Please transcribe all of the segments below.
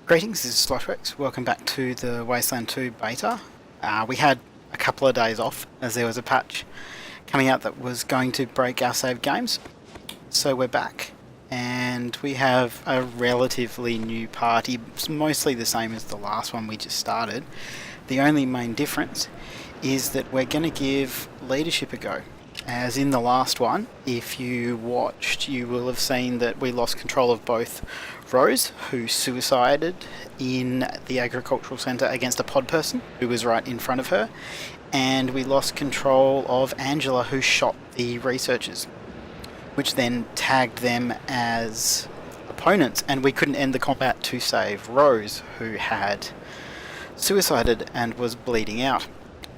Greetings, this is Sloshworks. Welcome back to the Wasteland 2 beta. We had a couple of days off as there was a patch coming out that was going to break our saved games. So we're back and we have a relatively new party. It's mostly the same as the last one we just started. The only main difference is that we're going to give leadership a go. As in the last one, if you watched, you will have seen that we lost control of both Rose, who suicided in the agricultural centre against a pod person who was right in front of her, and we lost control of Angela, who shot the researchers, which then tagged them as opponents, and we couldn't end the combat to save Rose, who had suicided and was bleeding out.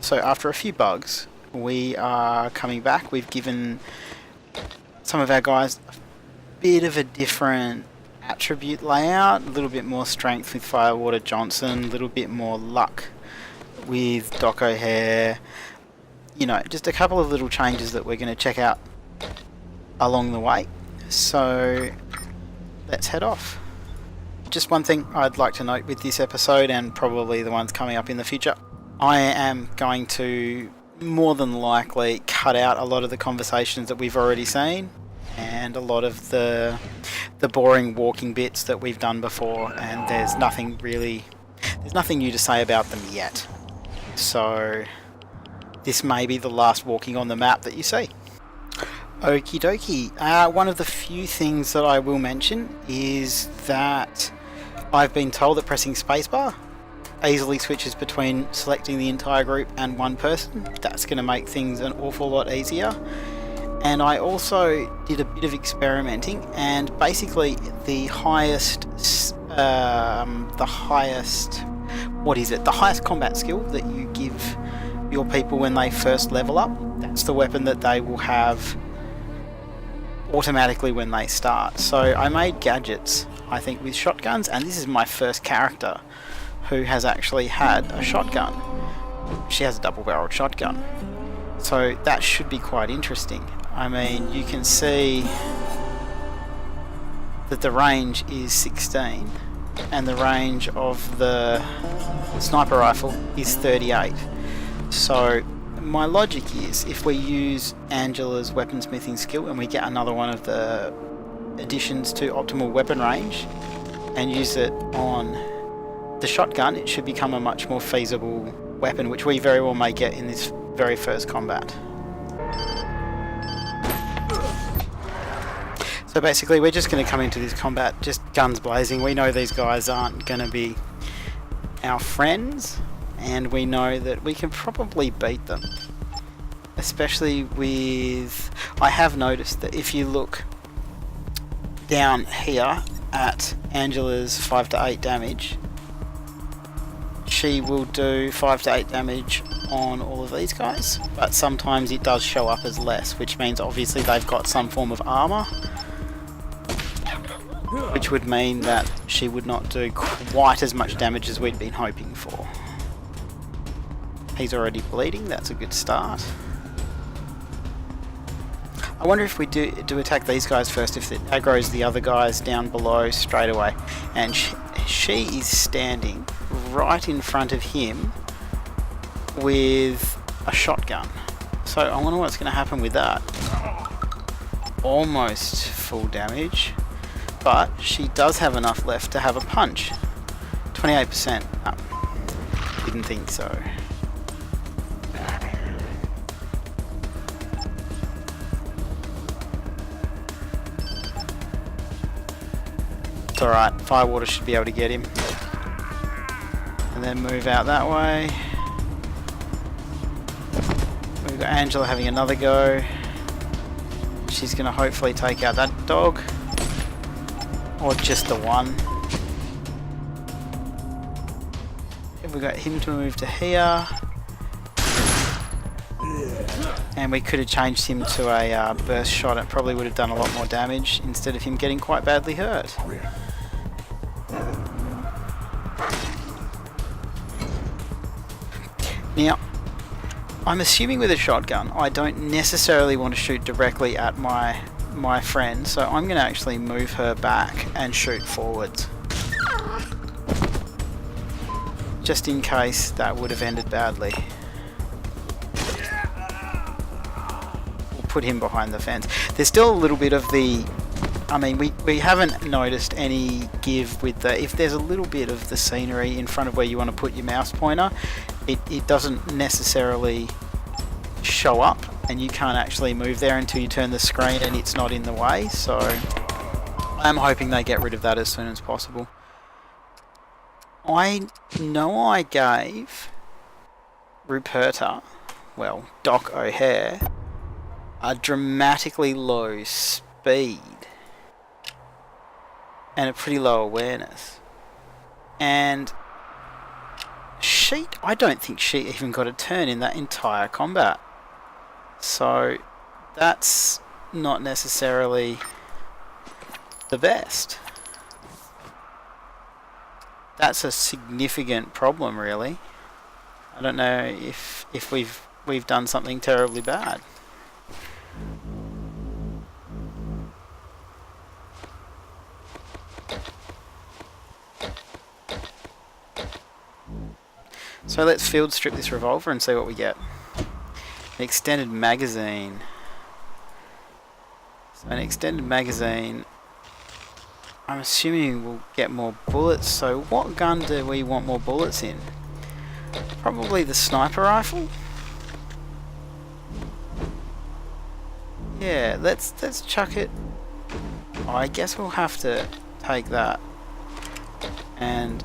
So after a few bugs, we are coming back. We've given some of our guys a bit of a different attribute layout, a little bit more strength with Firewater Johnson, a little bit more luck with Doc O'Hare. You know, just a couple of little changes that we're going to check out along the way. So let's head off. Just one thing I'd like to note with this episode, and probably the ones coming up in the future, I am going to more than likely cut out a lot of the conversations that we've already seen and a lot of the boring walking bits that we've done before, and there's nothing new to say about them yet. So this may be the last walking on the map that you see. Okie dokie. One of the few things that I will mention is that I've been told that pressing spacebar easily switches between selecting the entire group and one person. That's going to make things an awful lot easier. And I also did a bit of experimenting, and basically the highest combat skill that you give your people when they first level up, that's the weapon that they will have automatically when they start. So I made gadgets, I think, with shotguns, and this is my first character who has actually had a shotgun. She has a double-barreled shotgun. So that should be quite interesting. I mean, you can see that the range is 16 and the range of the sniper rifle is 38. So my logic is, if we use Angela's weaponsmithing skill and we get another one of the additions to optimal weapon range and use it on the shotgun, it should become a much more feasible weapon, which we very well may get in this very first combat. So basically we're just going to come into this combat just guns blazing. We know these guys aren't going to be our friends, and we know that we can probably beat them. Especially with... I have noticed that if you look down here at Angela's 5 to 8 damage, she will do 5 to 8 damage on all of these guys, but sometimes it does show up as less, which means obviously they've got some form of armor, which would mean that she would not do quite as much damage as we'd been hoping for. He's already bleeding, that's a good start. I wonder if we do attack these guys first, if it aggroes the other guys down below straight away. And she is standing right in front of him with a shotgun. So I wonder what's going to happen with that. Almost full damage, but she does have enough left to have a punch. 28%. Didn't think so. It's alright, Firewater should be able to get him. And then move out that way. We've got Angela having another go. She's going to hopefully take out that dog. Or just the one. We've got him to move to here. And we could have changed him to a burst shot. It probably would have done a lot more damage instead of him getting quite badly hurt. Now, I'm assuming with a shotgun I don't necessarily want to shoot directly at my friend, so I'm going to actually move her back and shoot forwards. just in case that would have ended badly. We'll put him behind the fence. There's still a little bit of the... I mean, we haven't noticed any give with the... If there's a little bit of the scenery in front of where you want to put your mouse pointer, it doesn't necessarily show up, and you can't actually move there until you turn the screen and it's not in the way, so I'm hoping they get rid of that as soon as possible. I know I gave Ruperta, well, Doc O'Hare, a dramatically low speed and a pretty low awareness. And I don't think she even got a turn in that entire combat. So that's not necessarily the best. That's a significant problem, really. I don't know if we've done something terribly bad. So let's field strip this revolver and see what we get. An extended magazine. So an extended magazine, I'm assuming we'll get more bullets. So what gun do we want more bullets in? Probably the sniper rifle? Yeah, let's chuck it. Oh, I guess we'll have to take that and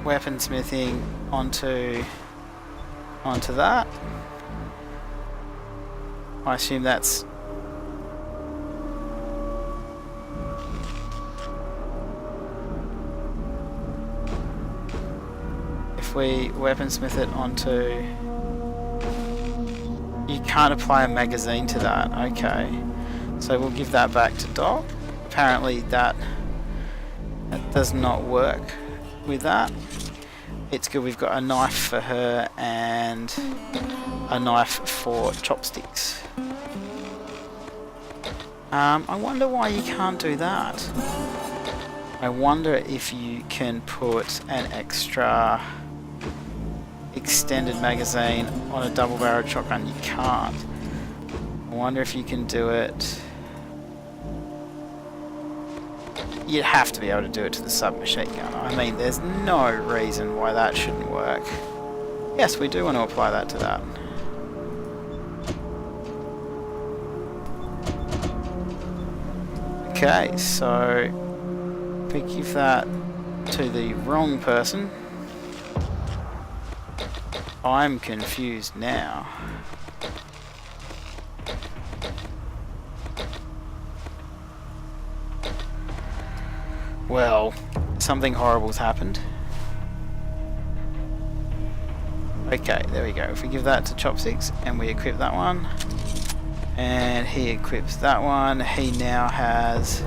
weaponsmithing onto that. I assume that's if we weaponsmith it onto... You can't apply a magazine to that. Okay, so we'll give that back to Doc. Apparently that does not work with that. It's good we've got a knife for her and a knife for chopsticks. I wonder why you can't do that. I wonder if you can put an extra extended magazine on a double-barreled shotgun. You can't. I wonder if you can do it... You'd have to be able to do it to the submachine gun. I mean, there's no reason why that shouldn't work. Yes, we do want to apply that to that. Okay, so if we give that to the wrong person, I'm confused now. Well, something horrible's happened. Okay, there we go. If we give that to Chopsticks and we equip that one, and he equips that one, he now has...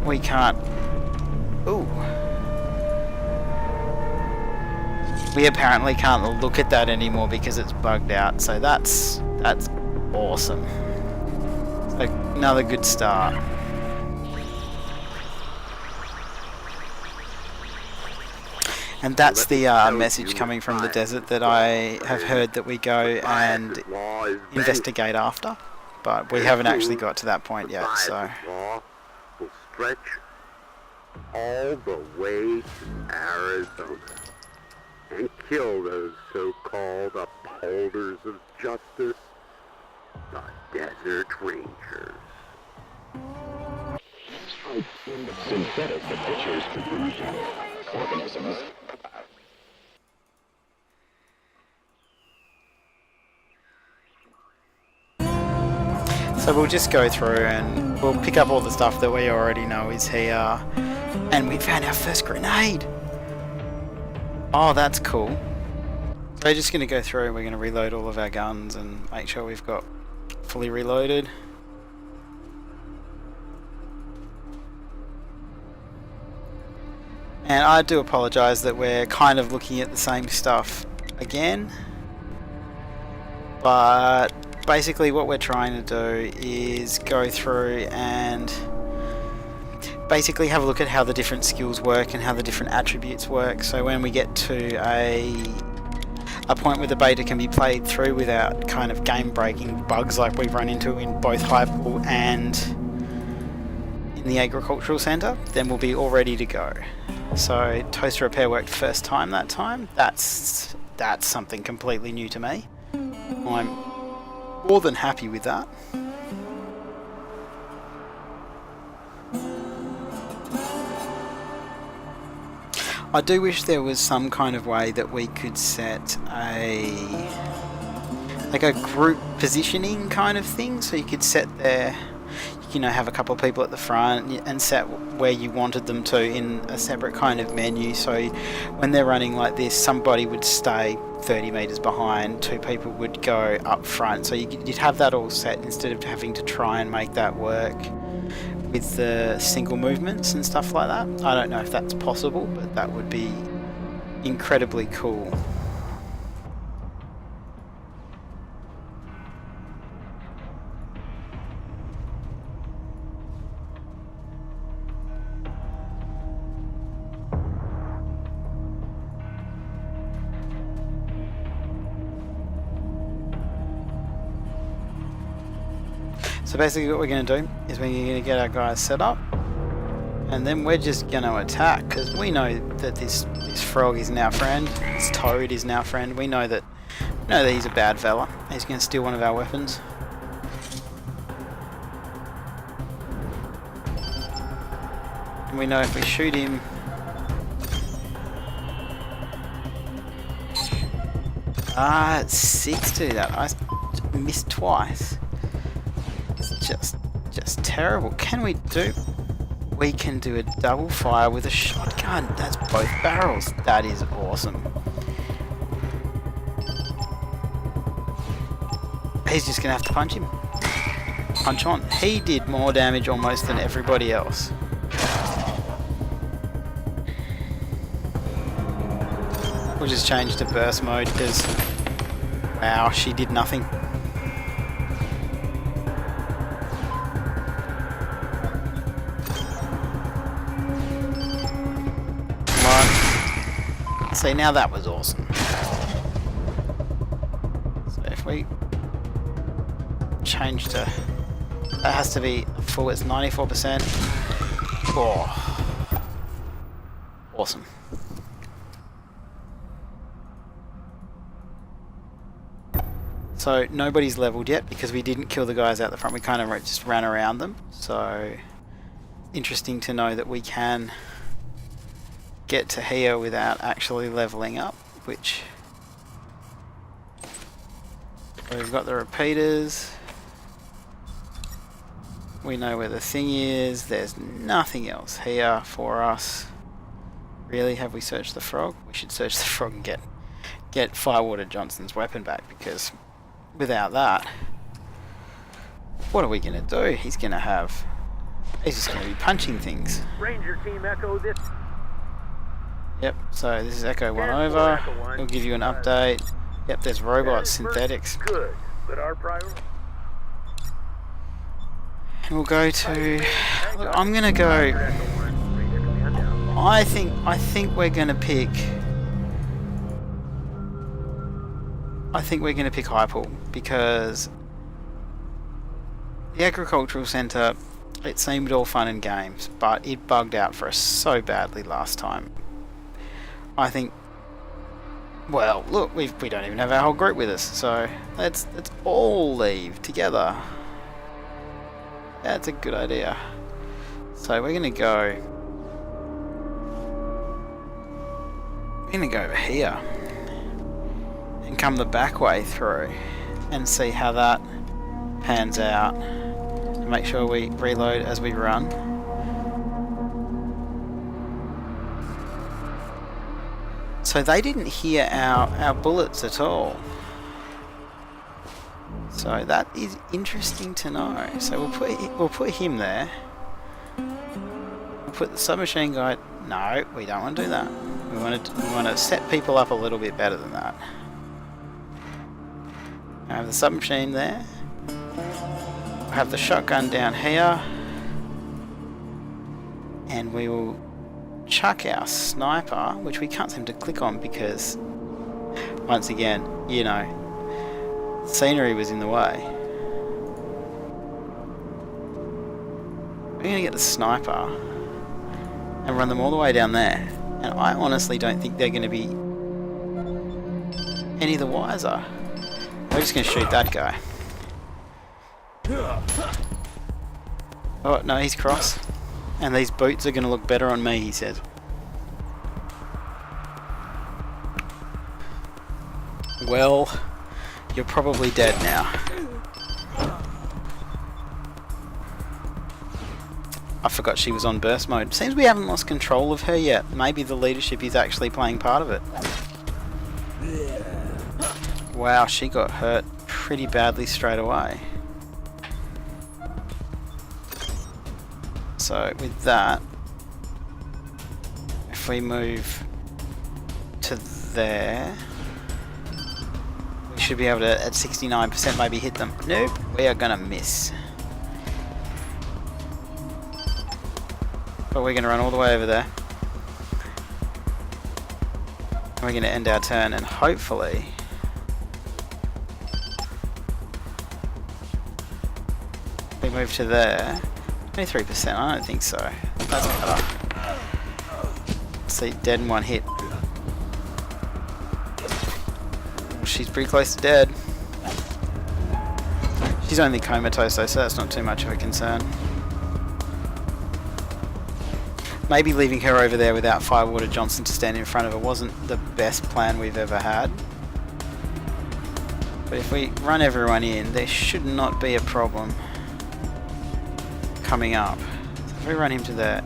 We can't... Ooh. We apparently can't look at that anymore because it's bugged out, so that's awesome. Another good start. And that's the message coming from the desert that I have heard that we go and investigate after. But we haven't actually got to that point yet, so... will stretch all the way to Arizona and kill those so-called upholders of justice, the Desert Rangers. Synthetic adventures to organisms. So we'll just go through and we'll pick up all the stuff that we already know is here. And we found our first grenade! Oh, that's cool. So we're just going to go through and we're going to reload all of our guns and make sure we've got fully reloaded. And I do apologise that we're kind of looking at the same stuff again. But basically what we're trying to do is go through and basically have a look at how the different skills work and how the different attributes work. So when we get to a point where the beta can be played through without kind of game-breaking bugs like we've run into in both Hyperpool and in the agricultural centre, then we'll be all ready to go. So toaster repair worked first time that time. That's something completely new to me. I'm more than happy with that. I do wish there was some kind of way that we could set a group positioning kind of thing, so you could set there, have a couple of people at the front and set where you wanted them to in a separate kind of menu, so when they're running like this, somebody would stay 30 meters behind, 2 people would go up front, so you'd have that all set instead of having to try and make that work with the single movements and stuff like that. I don't know if that's possible, but that would be incredibly cool. So basically what we're going to do is we're going to get our guys set up, and then we're just going to attack, because we know that this frog is now friend, this toad is now friend. We know that he's a bad fella. He's going to steal one of our weapons. And we know if we shoot him, it's 6 to that. I missed twice. Just terrible. We can do a double fire with a shotgun. That's both barrels. That is awesome. He's just gonna have to punch him. Punch on. He did more damage almost than everybody else. We'll just change to burst mode because, wow, she did nothing. See, now that was awesome. So if we change to, that has to be full, it's 94%. Oh, awesome. So nobody's leveled yet because we didn't kill the guys out the front. We kind of just ran around them. So interesting to know that we can get to here without actually leveling up, which we've got the repeaters. We know where the thing is. There's nothing else here for us. Really, have we searched the frog? We should search the frog and get Firewater Johnson's weapon back, because without that, what are we gonna do? He's just gonna be punching things. Ranger Team Echo, this. Yep, so this is Echo 1 over. It'll give you an update. Yep, there's robots, synthetics. Good, but our priority. And we'll go to. Look, I'm gonna go. I think we're gonna pick. I think we're gonna pick Hyperpool, because the agricultural centre, it seemed all fun and games, but it bugged out for us so badly last time. I think, well, look, we don't even have our whole group with us, so let's all leave together. That's a good idea. So we're gonna go over here and come the back way through and see how that pans out, and make sure we reload as we run. So they didn't hear our bullets at all. So that is interesting to know. So we'll put him there. We'll put the submachine guy. No, we don't want to do that. We want to set people up a little bit better than that. I have the submachine there. I have the shotgun down here. And we will chuck our sniper, which we can't seem to click on because, once again, you know, scenery was in the way. We're going to get the sniper and run them all the way down there. And I honestly don't think they're going to be any the wiser. We're just going to shoot that guy. Oh, no, he's cross. And these boots are going to look better on me, he says. Well, you're probably dead now. I forgot she was on burst mode. Seems we haven't lost control of her yet. Maybe the leadership is actually playing part of it. Wow, she got hurt pretty badly straight away. So with that, if we move to there, we should be able to, at 69%, maybe hit them. Nope, we are gonna miss. But we're gonna run all the way over there. And we're gonna end our turn, and hopefully we move to there. 23%, I don't think so. That's better. See, dead in one hit. She's pretty close to dead. She's only comatose though, so that's not too much of a concern. Maybe leaving her over there without Firewater Johnson to stand in front of her wasn't the best plan we've ever had. But if we run everyone in, there should not be a problem coming up. So if we run him to there,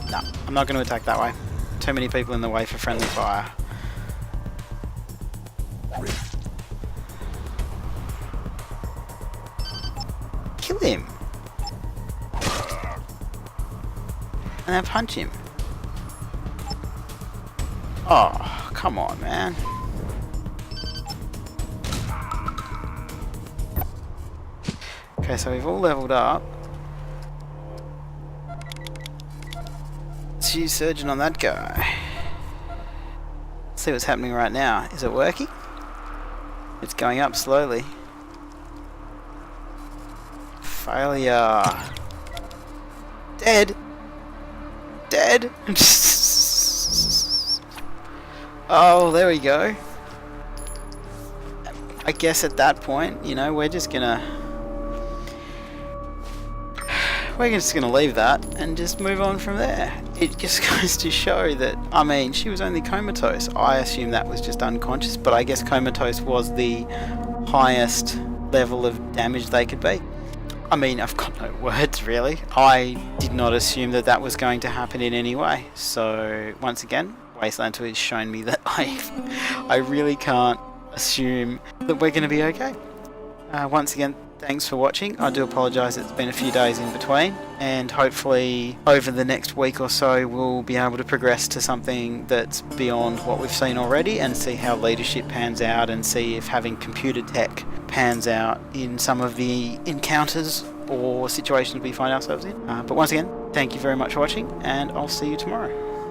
no, I'm not going to attack that way. Too many people in the way for friendly fire. Kill him. And then punch him. Oh, come on, man. Okay, so we've all leveled up. Let's use Surgeon on that guy. Let's see what's happening right now. Is it working? It's going up slowly. Failure. Dead. Dead. Oh, there we go. I guess at that point, you know, we're just gonna leave that and just move on from there. It just goes to show that, I mean, she was only comatose. I assume that was just unconscious, but I guess comatose was the highest level of damage they could be. I mean, I've got no words, really. I did not assume that that was going to happen in any way. So, once again, Wasteland 2 has shown me that I really can't assume that we're going to be okay. Once again, thanks for watching. I do apologise, it's been a few days in between, and hopefully over the next week or so we'll be able to progress to something that's beyond what we've seen already, and see how leadership pans out, and see if having computer tech pans out in some of the encounters or situations we find ourselves in. But once again, thank you very much for watching, and I'll see you tomorrow.